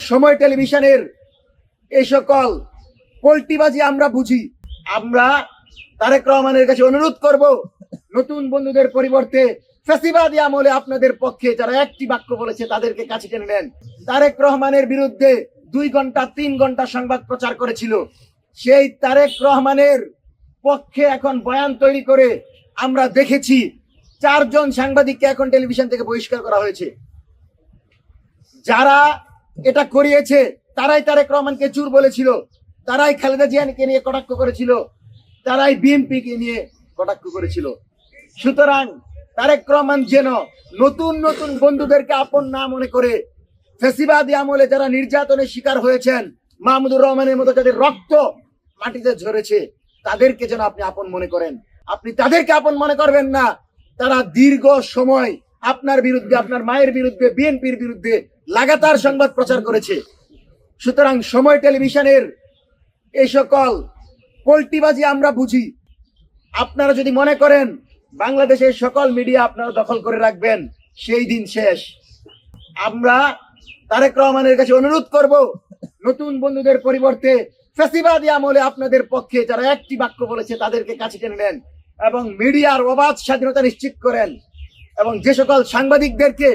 সময় টেলিভিশনের এই সকল পোল্টিবাজি আমরা বুঝি। আমরা তারেক রহমানের কাছে অনুরোধ করব, নতুন বন্ধুদের পরিবর্তে ফ্যাসিবাদী আমলে আপনাদের পক্ষে যারা একটি বাক্য বলেছে তাদেরকে কাছে টেনে নেন। তারেক রহমানের বিরুদ্ধে 2 ঘন্টা 3 ঘন্টা সংবাদ প্রচার করেছিল, সেই তারেক রহমানের পক্ষে এখন বয়ান তৈরি করে আমরা দেখেছি 4 জন সাংবাদিককে এখন টেলিভিশন থেকে বহিষ্কার করা হয়েছে। যারা এটা করিয়েছে তারাই তারেক রহমানকে চুর বলেছিল, তারাই খালেদা জিয়াকে নিয়ে কটাক্ষ করেছিল, তারাই বিএনপিকে নিয়ে কটাক্ষ করেছিল। সুতরাং তারেক রহমান যেন নতুন নতুন বন্ধুদেরকে আপন না মনে করে ফ্যাসিবাদী আমলে যারা নির্যাতনের শিকার হয়েছেন, মাহমুদুর রহমানের মতো যাদের রক্ত মাটিতে ঝরেছে, তাদেরকে যেন আপনি আপন মনে করেন। আপনি তাদেরকে আপন মনে করবেন না। তারা দীর্ঘ সময় আপনার বিরুদ্ধে, আপনার মায়ের বিরুদ্ধে, বিএনপির বিরুদ্ধে লাগাতার সংবাদ প্রচার করেছে। সুতরাং সময় টেলিভিশনের এই সকল পোল্টিবাজি আমরা বুঝি। আপনারা যদি মনে করেন বাংলাদেশের সকল মিডিয়া আপনারা দখল করে রাখবেন, সেই দিন শেষ। আমরা তারেক রহমানের কাছে অনুরোধ করব, নতুন বন্ধুদের পরিবর্তে ফ্যাসিবাদী আমলে আপনাদের পক্ষে যারা একটি বাক্য বলেছে তাদেরকে কাছে টেনে নেন এবং মিডিয়ার অবাধ স্বাধীনতা নিশ্চিত করেন। এবং যে সকল সাংবাদিকদেরকে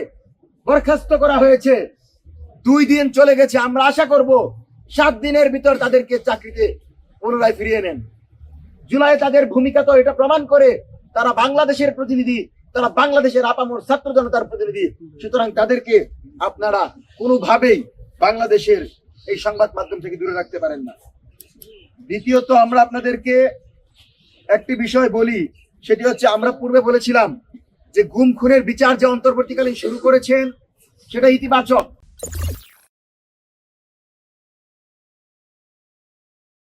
বরখাস্ত করা হয়েছে, 2 দিন চলে গেছে, আমরা আশা করব 7 দিনের ভিতর তাদেরকে চাকরিতে পুনরায় ফিরিয়ে নেন। জুলাই তাদের ভূমিকা তো এটা প্রমাণ করে, তারা বাংলাদেশের প্রতিনিধি, তারা বাংলাদেশের আপামর ছাত্র জনতার প্রতিনিধি। সুতরাং তাদেরকে আপনারা কোনোভাবেই বাংলাদেশের এই সংবাদ মাধ্যম থেকে দূরে রাখতে পারেন না। দ্বিতীয়ত, আমরা আপনাদেরকে একটি বিষয় বলি, সেটি হচ্ছে আমরা পূর্বে বলেছিলাম যে গুম খুনের বিচার যে অন্তর্বর্তীকালীন শুরু করেছেন সেটা ইতিবাচক।